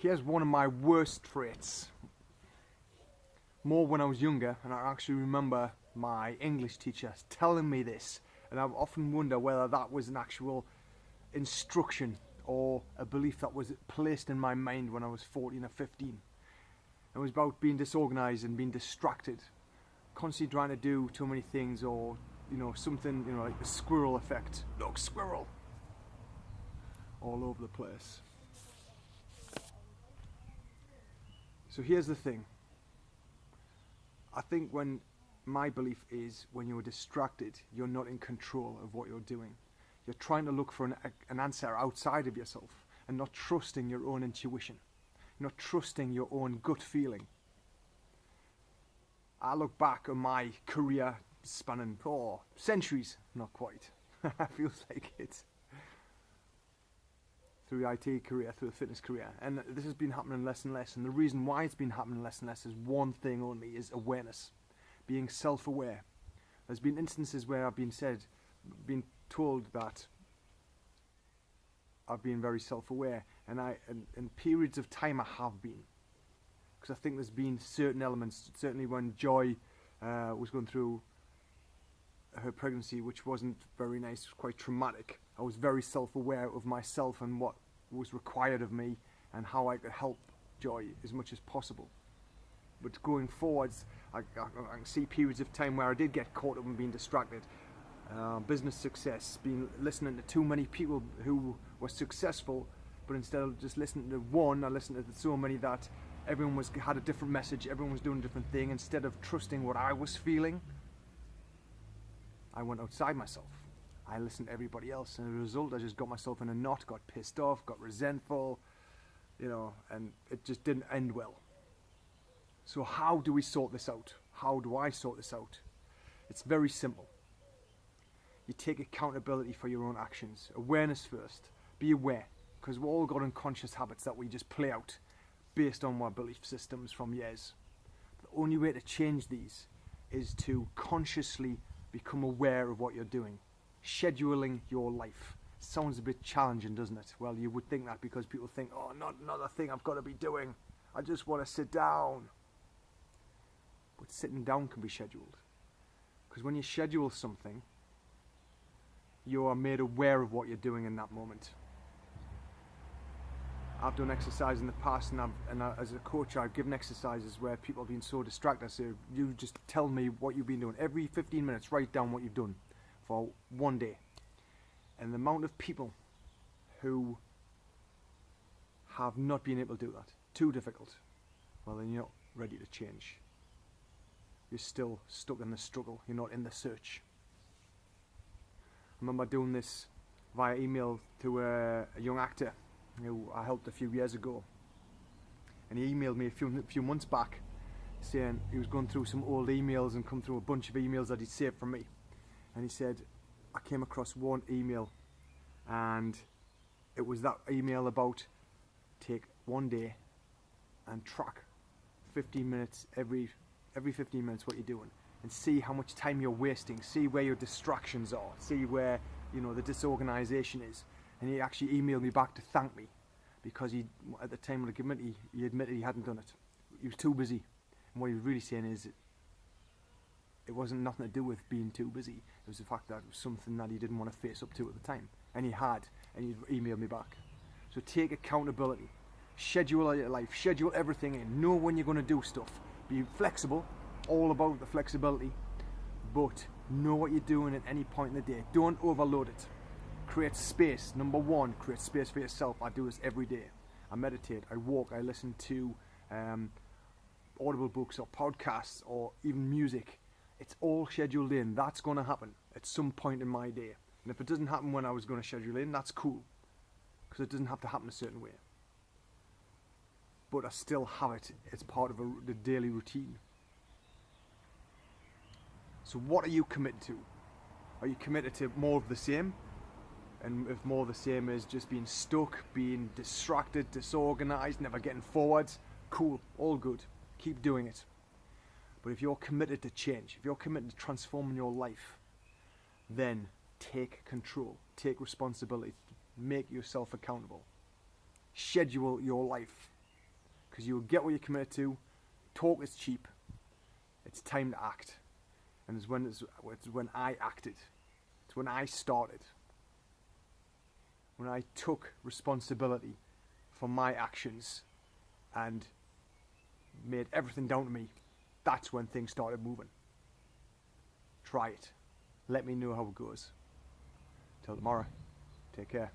Here's one of my worst traits. More when I was younger, and I actually remember my English teacher telling me this, and I often wonder whether that was an actual instruction or a belief that was placed in my mind when I was 14 or 15. It was about being disorganized and being distracted, constantly trying to do too many things, or something, like the squirrel effect. Look, squirrel! All over the place. So here's the thing. I think my belief is when you're distracted, you're not in control of what you're doing. You're trying to look for an answer outside of yourself and not trusting your own intuition, not trusting your own gut feeling. I look back on my career spanning centuries, not quite. Feels like it. Through the IT career, through the fitness career, and this has been happening less and less, and the reason why it's been happening less and less is one thing only, is awareness, being self-aware. There's been instances where I've been told that I've been very self-aware, and in periods of time I have been, because I think there's been certain elements, certainly when Joy was going through her pregnancy, which wasn't very nice, it was quite traumatic. I was very self-aware of myself and what was required of me and how I could help Joy as much as possible. But going forwards, I can see periods of time where I did get caught up in being distracted. Business success, listening to too many people who were successful, but instead of just listening to one, I listened to so many that everyone had a different message, everyone was doing a different thing. Instead of trusting what I was feeling, I went outside myself. I listened to everybody else, and as a result I just got myself in a knot, got pissed off, got resentful, and it just didn't end well. So how do we sort this out? How do I sort this out? It's very simple. You take accountability for your own actions. Awareness first. Be aware, because we've all got unconscious habits that we just play out based on our belief systems from years. The only way to change these is to consciously become aware of what you're doing. Scheduling your life. Sounds a bit challenging, doesn't it? Well, you would think that because people think, oh, not another thing I've got to be doing. I just want to sit down. But sitting down can be scheduled. Because when you schedule something, you are made aware of what you're doing in that moment. I've done exercise in the past, and as a coach I've given exercises where people have been so distracted. I say, you just tell me what you've been doing. Every 15 minutes write down what you've done for one day. And the amount of people who have not been able to do that, too difficult, well then you're not ready to change. You're still stuck in the struggle, you're not in the search. I remember doing this via email to a young actor who I helped a few years ago, and he emailed me a few months back saying he was going through some old emails and come through a bunch of emails that he'd saved from me, and he said, I came across one email, and it was that email about take one day and track 15 minutes every 15 minutes what you're doing, and see how much time you're wasting, see where your distractions are, see where the disorganization is. And he actually emailed me back to thank me, because at the time of the committee he admitted he hadn't done it. He was too busy. And what he was really saying is it wasn't nothing to do with being too busy. It was the fact that it was something that he didn't want to face up to at the time. And he emailed me back. So take accountability. Schedule your life. Schedule everything in. Know when you're going to do stuff. Be flexible. All about the flexibility. But know what you're doing at any point in the day. Don't overload it. Create space. Number one, create space for yourself. I do this every day. I meditate, I walk, I listen to audible books or podcasts or even music. It's all scheduled in. That's going to happen at some point in my day. And if it doesn't happen when I was going to schedule in, that's cool, because it doesn't have to happen a certain way. But I still have it. It's part of the daily routine. So what are you committed to? Are you committed to more of the same? And if more of the same is just being stuck, being distracted, disorganized, never getting forwards, cool, all good. Keep doing it. But if you're committed to change, if you're committed to transforming your life, then take control, take responsibility, make yourself accountable. Schedule your life. because you will get what you're committed to. Talk is cheap. It's time to act. And it's when I acted. It's when I started. When I took responsibility for my actions and made everything down to me, that's when things started moving. Try it. Let me know how it goes. Till tomorrow, take care.